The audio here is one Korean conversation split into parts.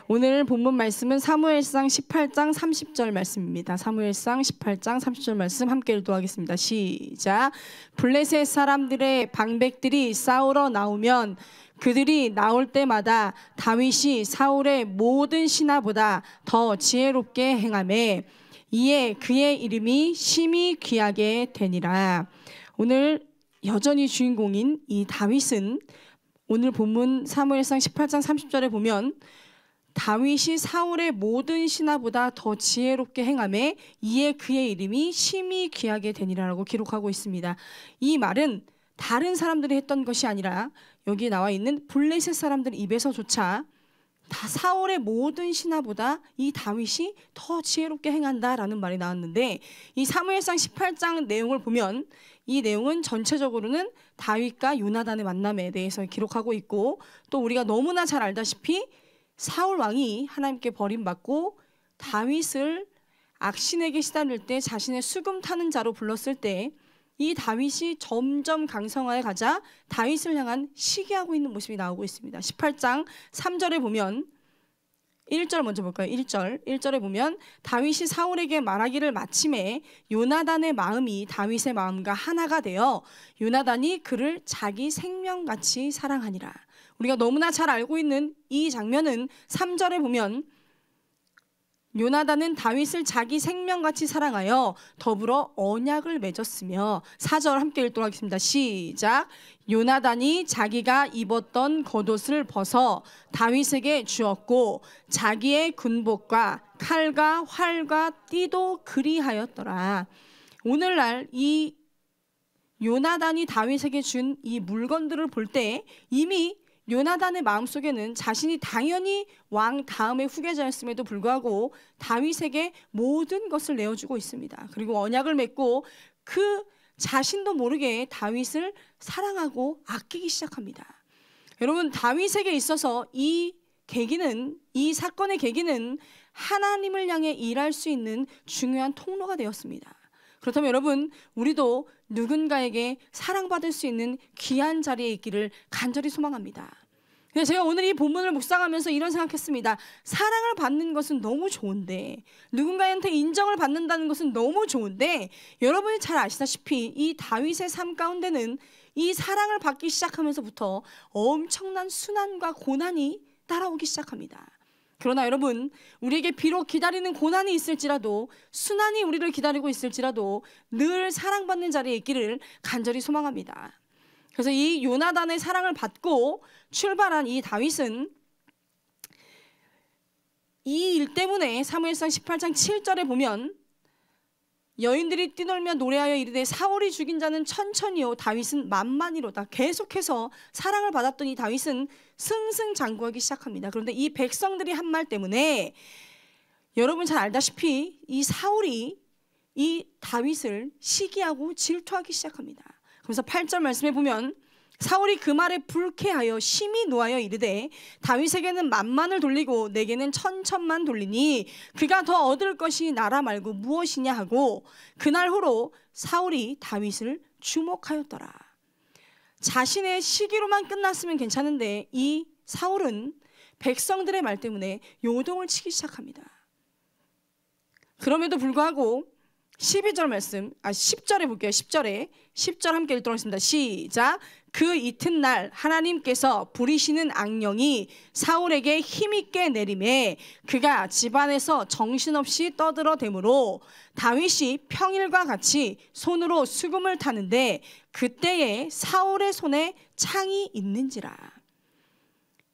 오늘 본문 말씀은 사무엘상 18장 30절 말씀입니다. 사무엘상 18장 30절 말씀 함께 읽도록하겠습니다. 시작. 블레셋 사람들의 방백들이 싸우러 나오면 그들이 나올 때마다 다윗이 사울의 모든 신하보다 더 지혜롭게 행하매 이에 그의 이름이 심히 귀하게 되니라. 오늘 여전히 주인공인 이 다윗은 오늘 본문 사무엘상 18장 30절에 보면 다윗이 사울의 모든 신하보다 더 지혜롭게 행하매 이에 그의 이름이 심히 귀하게 되니라라고 기록하고 있습니다. 이 말은 다른 사람들이 했던 것이 아니라 여기 나와 있는 블레셋 사람들 입에서조차 다 사울의 모든 신하보다 이 다윗이 더 지혜롭게 행한다라는 말이 나왔는데, 이 사무엘상 18장 내용을 보면 이 내용은 전체적으로는 다윗과 요나단의 만남에 대해서 기록하고 있고, 또 우리가 너무나 잘 알다시피 사울 왕이 하나님께 버림받고 다윗을 악신에게 시달릴 때 자신의 수금 타는 자로 불렀을 때 이 다윗이 점점 강성하여 가자 다윗을 향한 시기하고 있는 모습이 나오고 있습니다. 18장 3절에 보면 1절 먼저 볼까요? 1절에 보면 다윗이 사울에게 말하기를 마침에 요나단의 마음이 다윗의 마음과 하나가 되어 요나단이 그를 자기 생명같이 사랑하니라. 우리가 너무나 잘 알고 있는 이 장면은 3절에 보면 요나단은 다윗을 자기 생명같이 사랑하여 더불어 언약을 맺었으며, 4절 함께 읽도록 하겠습니다. 시작. 요나단이 자기가 입었던 겉옷을 벗어 다윗에게 주었고 자기의 군복과 칼과 활과 띠도 그리하였더라. 오늘날 이 요나단이 다윗에게 준 이 물건들을 볼 때 이미 요나단의 마음속에는 자신이 당연히 왕 다음의 후계자였음에도 불구하고 다윗에게 모든 것을 내어주고 있습니다. 그리고 언약을 맺고 그 자신도 모르게 다윗을 사랑하고 아끼기 시작합니다. 여러분, 다윗에게 있어서 이 사건의 계기는 하나님을 향해 일할 수 있는 중요한 통로가 되었습니다. 그렇다면 여러분, 우리도 누군가에게 사랑받을 수 있는 귀한 자리에 있기를 간절히 소망합니다. 제가 오늘 이 본문을 묵상하면서 이런 생각했습니다. 사랑을 받는 것은 너무 좋은데, 누군가한테 인정을 받는다는 것은 너무 좋은데, 여러분이 잘 아시다시피 이 다윗의 삶 가운데는 이 사랑을 받기 시작하면서부터 엄청난 순환과 고난이 따라오기 시작합니다. 그러나 여러분, 우리에게 비록 기다리는 고난이 있을지라도, 순환이 우리를 기다리고 있을지라도 늘 사랑받는 자리에 있기를 간절히 소망합니다. 그래서 이 요나단의 사랑을 받고 출발한 이 다윗은 이 일 때문에 사무엘상 18장 7절에 보면 여인들이 뛰놀며 노래하여 이르되 사울이 죽인 자는 천천히요 다윗은 만만이로다. 계속해서 사랑을 받았던 이 다윗은 승승장구하기 시작합니다. 그런데 이 백성들이 한 말 때문에 여러분 잘 알다시피 이 사울이 이 다윗을 시기하고 질투하기 시작합니다. 그래서 8절 말씀에 보면 사울이 그 말에 불쾌하여 심히 노하여 이르되 다윗에게는 만만을 돌리고 내게는 천천만 돌리니 그가 더 얻을 것이 나라 말고 무엇이냐 하고 그날 후로 사울이 다윗을 주목하였더라. 자신의 시기로만 끝났으면 괜찮은데 이 사울은 백성들의 말 때문에 요동을 치기 시작합니다. 그럼에도 불구하고 12절 말씀, 10절에 볼게요. 10절 함께 읽도록 하겠습니다. 시작. 그 이튿날 하나님께서 부리시는 악령이 사울에게 힘있게 내림에 그가 집안에서 정신없이 떠들어대므로 다윗이 평일과 같이 손으로 수금을 타는데 그때에 사울의 손에 창이 있는지라.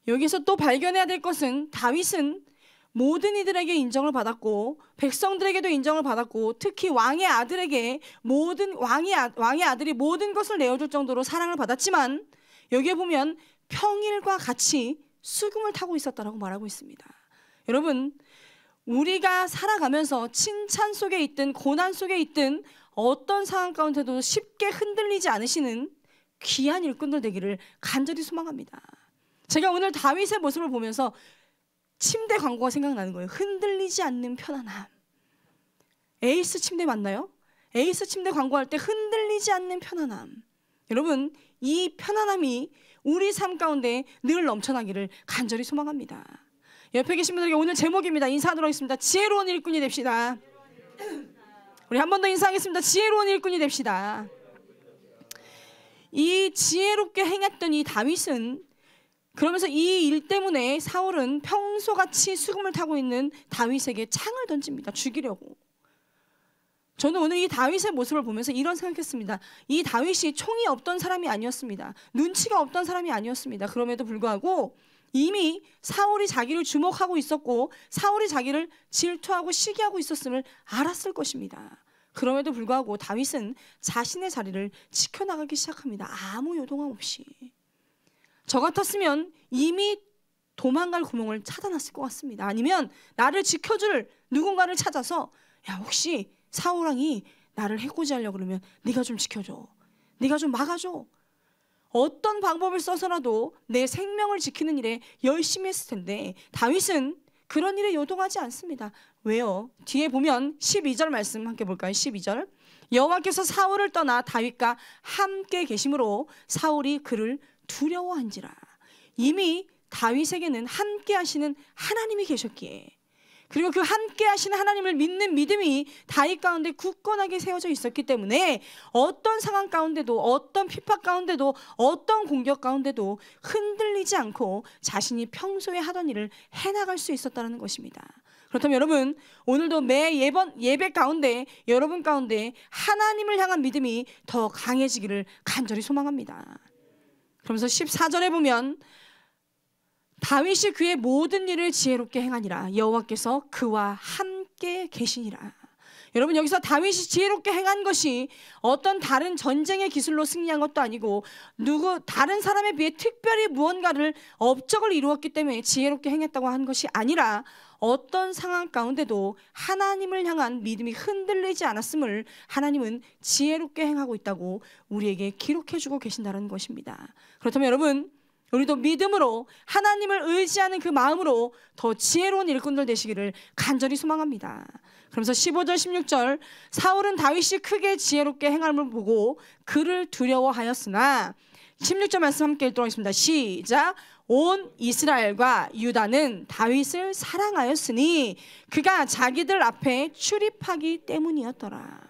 여기서 또 발견해야 될 것은 다윗은 모든 이들에게 인정을 받았고 백성들에게도 인정을 받았고 특히 왕의 아들에게 왕의 아들이 모든 것을 내어줄 정도로 사랑을 받았지만 여기에 보면 평일과 같이 수금을 타고 있었다라고 말하고 있습니다. 여러분, 우리가 살아가면서 칭찬 속에 있든 고난 속에 있든 어떤 상황 가운데도 쉽게 흔들리지 않으시는 귀한 일꾼들 되기를 간절히 소망합니다. 제가 오늘 다윗의 모습을 보면서 침대 광고가 생각나는 거예요. 흔들리지 않는 편안함. 에이스 침대 맞나요? 에이스 침대 광고할 때 흔들리지 않는 편안함. 여러분, 이 편안함이 우리 삶 가운데 늘 넘쳐나기를 간절히 소망합니다. 옆에 계신 분들에게 오늘 제목입니다. 인사하도록 하겠습니다. 지혜로운 일꾼이 됩시다. 우리 한 번 더 인사하겠습니다. 지혜로운 일꾼이 됩시다. 이 지혜롭게 행했던 이 다윗은, 그러면서 이 일 때문에 사울은 평소같이 수금을 타고 있는 다윗에게 창을 던집니다. 죽이려고. 저는 오늘 이 다윗의 모습을 보면서 이런 생각했습니다. 이 다윗이 총이 없던 사람이 아니었습니다. 눈치가 없던 사람이 아니었습니다. 그럼에도 불구하고 이미 사울이 자기를 주목하고 있었고 사울이 자기를 질투하고 시기하고 있었음을 알았을 것입니다. 그럼에도 불구하고 다윗은 자신의 자리를 지켜나가기 시작합니다. 아무 요동함 없이. 저 같았으면 이미 도망갈 구멍을 찾아놨을 것 같습니다. 아니면 나를 지켜줄 누군가를 찾아서, 야, 혹시 사울왕이 나를 해코지하려고 그러면 네가 좀 지켜줘, 네가 좀 막아줘. 어떤 방법을 써서라도 내 생명을 지키는 일에 열심히 했을 텐데 다윗은 그런 일에 요동하지 않습니다. 왜요? 뒤에 보면 12절 말씀 함께 볼까요? 12절. 여호와께서 사울을 떠나 다윗과 함께 계심으로 사울이 그를 두려워한지라. 이미 다윗에게는 함께 하시는 하나님이 계셨기에, 그리고 그 함께 하시는 하나님을 믿는 믿음이 다윗 가운데 굳건하게 세워져 있었기 때문에 어떤 상황 가운데도, 어떤 핍박 가운데도, 어떤 공격 가운데도 흔들리지 않고 자신이 평소에 하던 일을 해나갈 수 있었다는 것입니다. 그렇다면 여러분, 오늘도 매 예배 가운데 여러분 가운데 하나님을 향한 믿음이 더 강해지기를 간절히 소망합니다. 그러면서 14절에 보면 다윗이 그의 모든 일을 지혜롭게 행하니라. 여호와께서 그와 함께 계시니라. 여러분, 여기서 다윗이 지혜롭게 행한 것이 어떤 다른 전쟁의 기술로 승리한 것도 아니고 다른 사람에 비해 특별히 무언가를 업적을 이루었기 때문에 지혜롭게 행했다고 한 것이 아니라 어떤 상황 가운데도 하나님을 향한 믿음이 흔들리지 않았음을 하나님은 지혜롭게 행하고 있다고 우리에게 기록해주고 계신다는 것입니다. 그렇다면 여러분, 우리도 믿음으로 하나님을 의지하는 그 마음으로 더 지혜로운 일꾼들 되시기를 간절히 소망합니다. 그러면서 15절 16절, 사울은 다윗이 크게 지혜롭게 행함을 보고 그를 두려워하였으나, 16절 말씀 함께 읽도록 하겠습니다. 시작. 온 이스라엘과 유다는 다윗을 사랑하였으니 그가 자기들 앞에 출입하기 때문이었더라.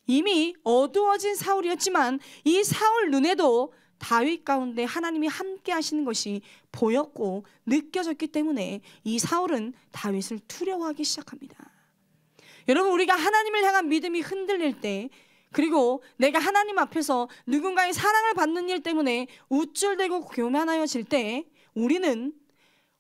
이미 어두워진 사울이었지만 이 사울 눈에도 다윗 가운데 하나님이 함께 하시는 것이 보였고 느껴졌기 때문에 이 사울은 다윗을 두려워하기 시작합니다. 여러분, 우리가 하나님을 향한 믿음이 흔들릴 때, 그리고 내가 하나님 앞에서 누군가의 사랑을 받는 일 때문에 우쭐대고 교만하여질 때, 우리는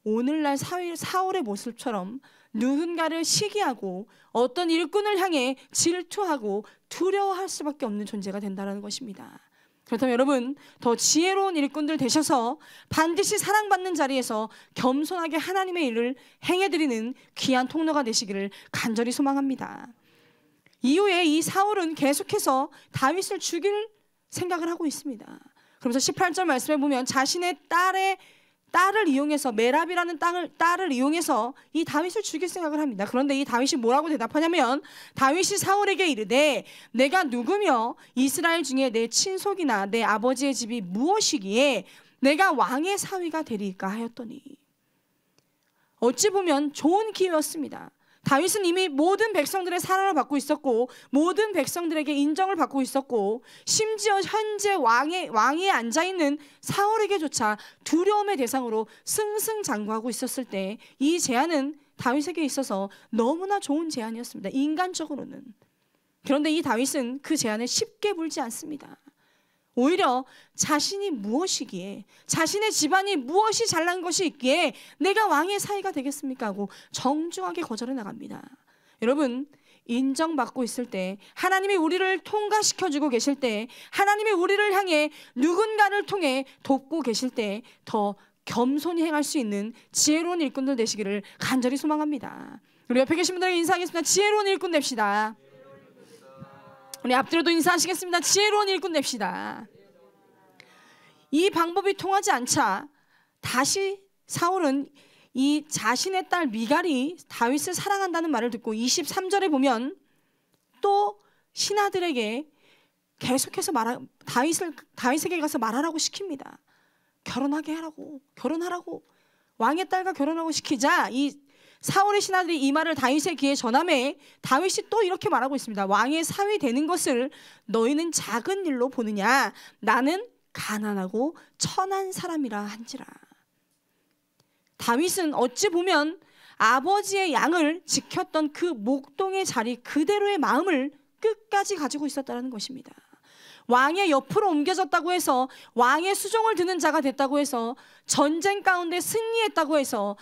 오늘날 사울의 모습처럼 누군가를 시기하고 어떤 일꾼을 향해 질투하고 두려워할 수밖에 없는 존재가 된다는 것입니다. 그렇다면 여러분, 더 지혜로운 일꾼들 되셔서 반드시 사랑받는 자리에서 겸손하게 하나님의 일을 행해드리는 귀한 통로가 되시기를 간절히 소망합니다. 이후에 이 사울은 계속해서 다윗을 죽일 생각을 하고 있습니다. 그러면서 18절 말씀에 보면 자신의 딸을 이용해서, 메랍이라는 딸을 이용해서 이 다윗을 죽일 생각을 합니다. 그런데 이 다윗이 뭐라고 대답하냐면, 다윗이 사울에게 이르되 내가 누구며 이스라엘 중에 내 친속이나 내 아버지의 집이 무엇이기에 내가 왕의 사위가 되리까 하였더니. 어찌 보면 좋은 기회였습니다. 다윗은 이미 모든 백성들의 사랑을 받고 있었고 모든 백성들에게 인정을 받고 있었고 심지어 현재 왕위에 앉아있는 사울에게조차 두려움의 대상으로 승승장구하고 있었을 때 이 제안은 다윗에게 있어서 너무나 좋은 제안이었습니다. 인간적으로는. 그런데 이 다윗은 그 제안을 쉽게 물지 않습니다. 오히려 자신이 무엇이기에, 자신의 집안이 무엇이 잘난 것이 있기에 내가 왕의 사위가 되겠습니까 하고 정중하게 거절해 나갑니다. 여러분, 인정받고 있을 때, 하나님이 우리를 통과시켜주고 계실 때, 하나님이 우리를 향해 누군가를 통해 돕고 계실 때 더 겸손히 행할 수 있는 지혜로운 일꾼들 되시기를 간절히 소망합니다. 우리 옆에 계신 분들에게 인사하겠습니다. 지혜로운 일꾼 됩시다. 우리 앞뒤로도 인사하시겠습니다. 지혜로운 일꾼 됩시다. 이 방법이 통하지 않자 다시 사울은 이 자신의 딸 미갈이 다윗을 사랑한다는 말을 듣고 23절에 보면 또 신하들에게 계속해서 다윗에게 가서 말하라고 시킵니다. 결혼하라고. 왕의 딸과 결혼하고 시키자. 이 사울의 신하들이 이 말을 다윗의 귀에 전하매 다윗이 또 이렇게 말하고 있습니다. 왕의 사위 되는 것을 너희는 작은 일로 보느냐? 나는 가난하고 천한 사람이라 한지라. 다윗은 어찌 보면 아버지의 양을 지켰던 그 목동의 자리 그대로의 마음을 끝까지 가지고 있었다는 것입니다. 왕의 옆으로 옮겨졌다고 해서, 왕의 수종을 드는 자가 됐다고 해서, 전쟁 가운데 승리했다고 해서,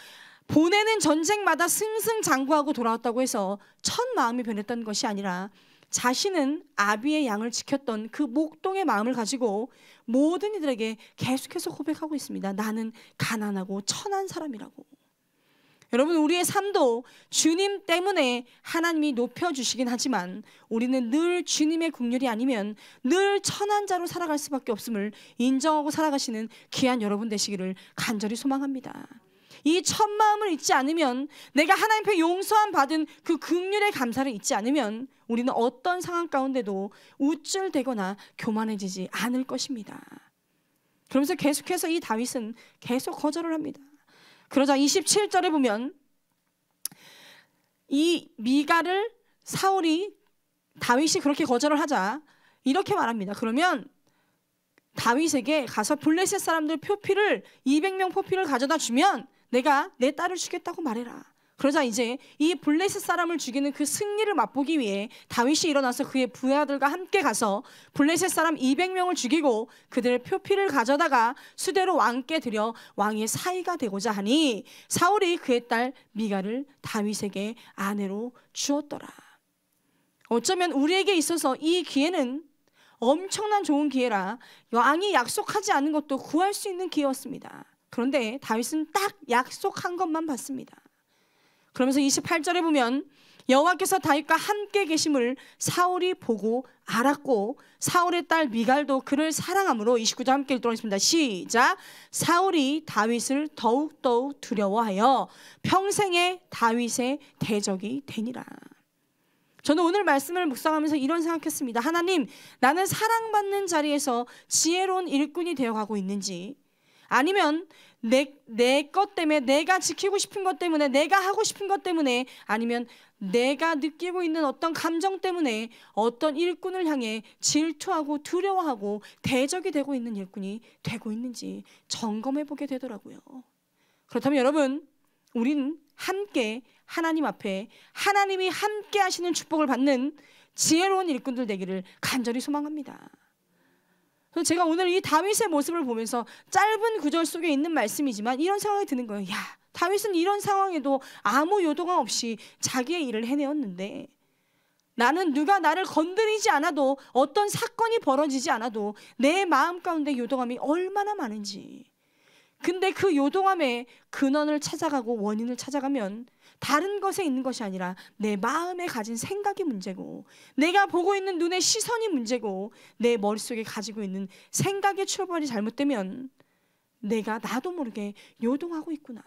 보내는 전쟁마다 승승장구하고 돌아왔다고 해서 첫 마음이 변했던 것이 아니라 자신은 아비의 양을 지켰던 그 목동의 마음을 가지고 모든 이들에게 계속해서 고백하고 있습니다. 나는 가난하고 천한 사람이라고. 여러분, 우리의 삶도 주님 때문에 하나님이 높여주시긴 하지만 우리는 늘 주님의 긍휼이 아니면 늘 천한 자로 살아갈 수밖에 없음을 인정하고 살아가시는 귀한 여러분 되시기를 간절히 소망합니다. 이 첫 마음을 잊지 않으면, 내가 하나님 앞에 용서함 받은 그 긍휼의 감사를 잊지 않으면 우리는 어떤 상황 가운데도 우쭐대거나 교만해지지 않을 것입니다. 그러면서 계속해서 이 다윗은 계속 거절을 합니다. 그러자 27절에 보면 이 미갈을 다윗이 그렇게 거절을 하자 이렇게 말합니다. 그러면 다윗에게 가서 블레셋 사람들 표피를 200명 표피를 가져다 주면 내가 내 딸을 주겠다고 말해라. 그러자 이제 이 블레셋 사람을 죽이는 그 승리를 맛보기 위해 다윗이 일어나서 그의 부하들과 함께 가서 블레셋 사람 200명을 죽이고 그들의 표피를 가져다가 수대로 왕께 드려 왕의 사위가 되고자 하니 사울이 그의 딸 미갈을 다윗에게 아내로 주었더라. 어쩌면 우리에게 있어서 이 기회는 엄청난 좋은 기회라 왕이 약속하지 않은 것도 구할 수 있는 기회였습니다. 그런데 다윗은 딱 약속한 것만 받습니다. 그러면서 28절에 보면 여호와께서 다윗과 함께 계심을 사울이 보고 알았고 사울의 딸 미갈도 그를 사랑하므로 29절 함께 읽도록 하겠습니다. 시작. 사울이 다윗을 더욱더욱 두려워하여 평생에 다윗의 대적이 되니라. 저는 오늘 말씀을 묵상하면서 이런 생각했습니다. 하나님, 나는 사랑받는 자리에서 지혜로운 일꾼이 되어가고 있는지, 아니면 내 것 때문에, 내가 지키고 싶은 것 때문에, 내가 하고 싶은 것 때문에, 아니면 내가 느끼고 있는 어떤 감정 때문에 어떤 일꾼을 향해 질투하고 두려워하고 대적이 되고 있는 일꾼이 되고 있는지 점검해 보게 되더라고요. 그렇다면 여러분, 우리는 함께 하나님 앞에 하나님이 함께 하시는 축복을 받는 지혜로운 일꾼들 되기를 간절히 소망합니다. 제가 오늘 이 다윗의 모습을 보면서 짧은 구절 속에 있는 말씀이지만 이런 생각이 드는 거예요. 야, 다윗은 이런 상황에도 아무 요동함 없이 자기의 일을 해내었는데, 나는 누가 나를 건드리지 않아도, 어떤 사건이 벌어지지 않아도 내 마음 가운데 요동함이 얼마나 많은지. 근데 그 요동함의 근원을 찾아가고 원인을 찾아가면 다른 것에 있는 것이 아니라 내 마음에 가진 생각이 문제고, 내가 보고 있는 눈의 시선이 문제고, 내 머릿속에 가지고 있는 생각의 출발이 잘못되면 내가 나도 모르게 요동하고 있구나.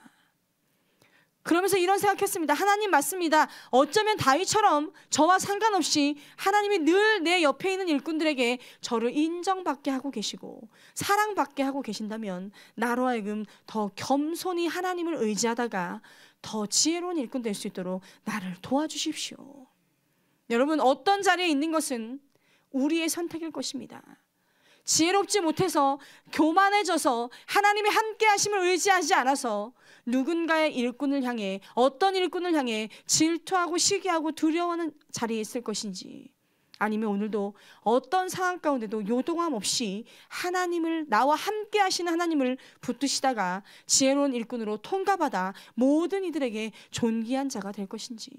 그러면서 이런 생각했습니다. 하나님 맞습니다. 어쩌면 다윗처럼 저와 상관없이 하나님이 늘 내 옆에 있는 일꾼들에게 저를 인정받게 하고 계시고 사랑받게 하고 계신다면 나로 하여금 더 겸손히 하나님을 의지하다가 더 지혜로운 일꾼 될 수 있도록 나를 도와주십시오. 여러분, 어떤 자리에 있는 것은 우리의 선택일 것입니다. 지혜롭지 못해서 교만해져서 하나님의 함께 하심을 의지하지 않아서 누군가의 일꾼을 향해, 어떤 일꾼을 향해 질투하고 시기하고 두려워하는 자리에 있을 것인지, 아니면 오늘도 어떤 상황 가운데도 요동함 없이 하나님을, 나와 함께 하시는 하나님을 붙드시다가 지혜로운 일꾼으로 통과받아 모든 이들에게 존귀한 자가 될 것인지.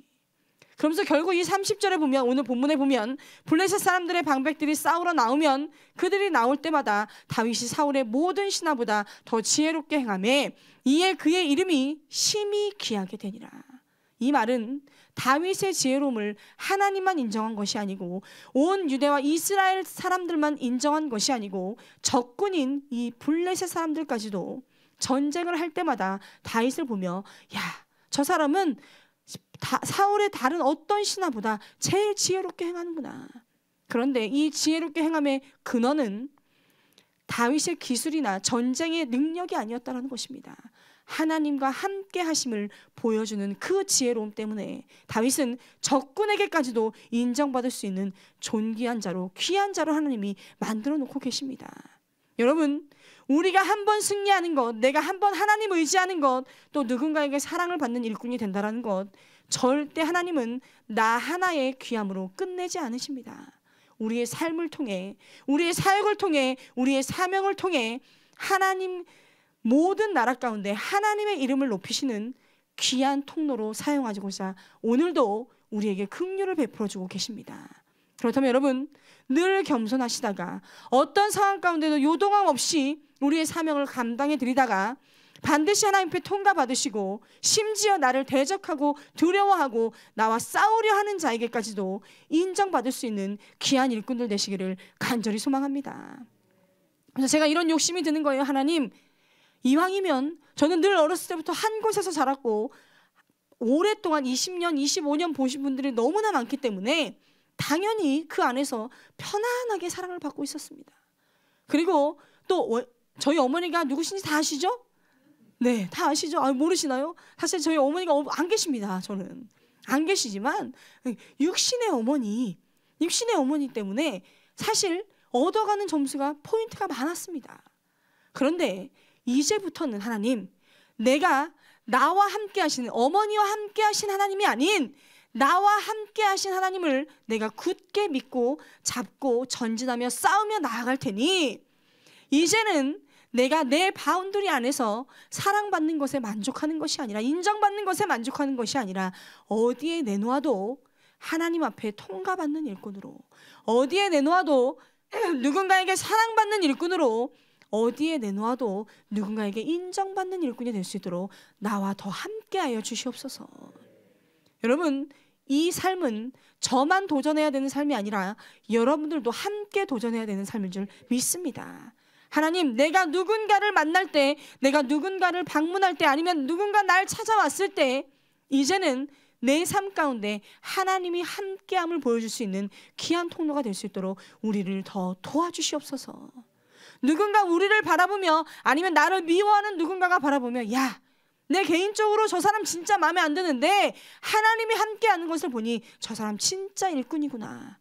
그러면서 결국 이 30절에 보면, 오늘 본문에 보면 블레셋 사람들의 방백들이 싸우러 나오면 그들이 나올 때마다 다윗이 사울의 모든 신하보다 더 지혜롭게 행하매 이에 그의 이름이 심히 귀하게 되니라. 이 말은 다윗의 지혜로움을 하나님만 인정한 것이 아니고 온 유대와 이스라엘 사람들만 인정한 것이 아니고 적군인 이 블레셋 사람들까지도 전쟁을 할 때마다 다윗을 보며, 야, 저 사람은 사울의 다른 어떤 신하보다 제일 지혜롭게 행하는구나. 그런데 이 지혜롭게 행함의 근원은 다윗의 기술이나 전쟁의 능력이 아니었다는 것입니다. 하나님과 함께 하심을 보여주는 그 지혜로움 때문에 다윗은 적군에게까지도 인정받을 수 있는 존귀한 자로, 귀한 자로 하나님이 만들어 놓고 계십니다. 여러분, 우리가 한번 승리하는 것, 내가 한번 하나님 의지하는 것, 또 누군가에게 사랑을 받는 일꾼이 된다는 것, 절대 하나님은 나 하나의 귀함으로 끝내지 않으십니다. 우리의 삶을 통해, 우리의 사역을 통해, 우리의 사명을 통해 하나님 모든 나라 가운데 하나님의 이름을 높이시는 귀한 통로로 사용하고자 오늘도 우리에게 긍휼을 베풀어주고 계십니다. 그렇다면 여러분, 늘 겸손하시다가 어떤 상황 가운데도 요동함 없이 우리의 사명을 감당해 드리다가 반드시 하나님 앞에 통과받으시고 심지어 나를 대적하고 두려워하고 나와 싸우려 하는 자에게까지도 인정받을 수 있는 귀한 일꾼들 되시기를 간절히 소망합니다. 그래서 제가 이런 욕심이 드는 거예요. 하나님, 이왕이면 저는 늘 어렸을 때부터 한 곳에서 자랐고 오랫동안 20년, 25년 보신 분들이 너무나 많기 때문에 당연히 그 안에서 편안하게 사랑을 받고 있었습니다. 그리고 또 저희 어머니가 누구신지 다 아시죠? 네, 다 아시죠? 모르시나요? 사실 저희 어머니가 안 계십니다. 저는 안 계시지만 육신의 어머니 때문에 사실 얻어가는 점수가 포인트가 많았습니다. 그런데 이제부터는 하나님, 내가 나와 함께 하시는, 어머니와 함께 하신 하나님이 아닌 나와 함께 하신 하나님을 내가 굳게 믿고 잡고 전진하며 싸우며 나아갈 테니 이제는 내가 내 바운더리 안에서 사랑받는 것에 만족하는 것이 아니라, 인정받는 것에 만족하는 것이 아니라 어디에 내놓아도 하나님 앞에 통과받는 일꾼으로, 어디에 내놓아도 누군가에게 사랑받는 일꾼으로, 어디에 내놓아도 누군가에게 인정받는 일꾼이 될 수 있도록 나와 더 함께하여 주시옵소서. 여러분, 이 삶은 저만 도전해야 되는 삶이 아니라 여러분들도 함께 도전해야 되는 삶인 줄 믿습니다. 하나님, 내가 누군가를 만날 때, 내가 누군가를 방문할 때, 아니면 누군가 날 찾아왔을 때 이제는 내 삶 가운데 하나님이 함께함을 보여줄 수 있는 귀한 통로가 될 수 있도록 우리를 더 도와주시옵소서. 누군가 우리를 바라보며, 아니면 나를 미워하는 누군가가 바라보며, 야, 내 개인적으로 저 사람 진짜 마음에 안 드는데 하나님이 함께하는 것을 보니 저 사람 진짜 일꾼이구나.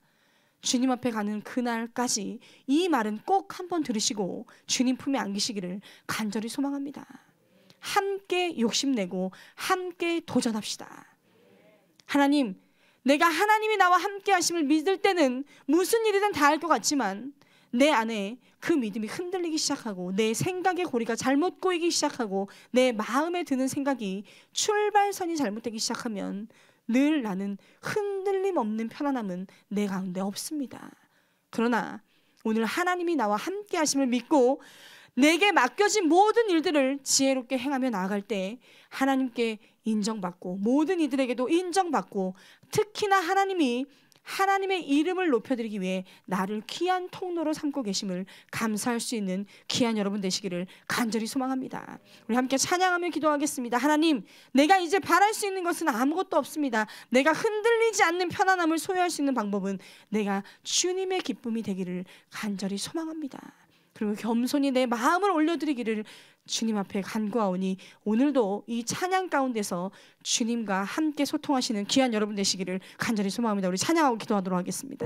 주님 앞에 가는 그날까지 이 말은 꼭 한번 들으시고 주님 품에 안기시기를 간절히 소망합니다. 함께 욕심내고 함께 도전합시다. 하나님, 내가 하나님이 나와 함께 하심을 믿을 때는 무슨 일이든 다 할 것 같지만 내 안에 그 믿음이 흔들리기 시작하고 내 생각의 고리가 잘못 꼬이기 시작하고 내 마음에 드는 생각이 출발선이 잘못되기 시작하면 늘 나는 흔들림 없는 편안함은 내 가운데 없습니다. 그러나 오늘 하나님이 나와 함께 하심을 믿고 내게 맡겨진 모든 일들을 지혜롭게 행하며 나아갈 때 하나님께 인정받고 모든 이들에게도 인정받고 특히나 하나님이 하나님의 이름을 높여드리기 위해 나를 귀한 통로로 삼고 계심을 감사할 수 있는 귀한 여러분 되시기를 간절히 소망합니다. 우리 함께 찬양하며 기도하겠습니다. 하나님, 내가 이제 바랄 수 있는 것은 아무것도 없습니다. 내가 흔들리지 않는 편안함을 소유할 수 있는 방법은 내가 주님의 기쁨이 되기를 간절히 소망합니다. 그리고 겸손히 내 마음을 올려드리기를 주님 앞에 간구하오니 오늘도 이 찬양 가운데서 주님과 함께 소통하시는 귀한 여러분 되시기를 간절히 소망합니다. 우리 찬양하고 기도하도록 하겠습니다.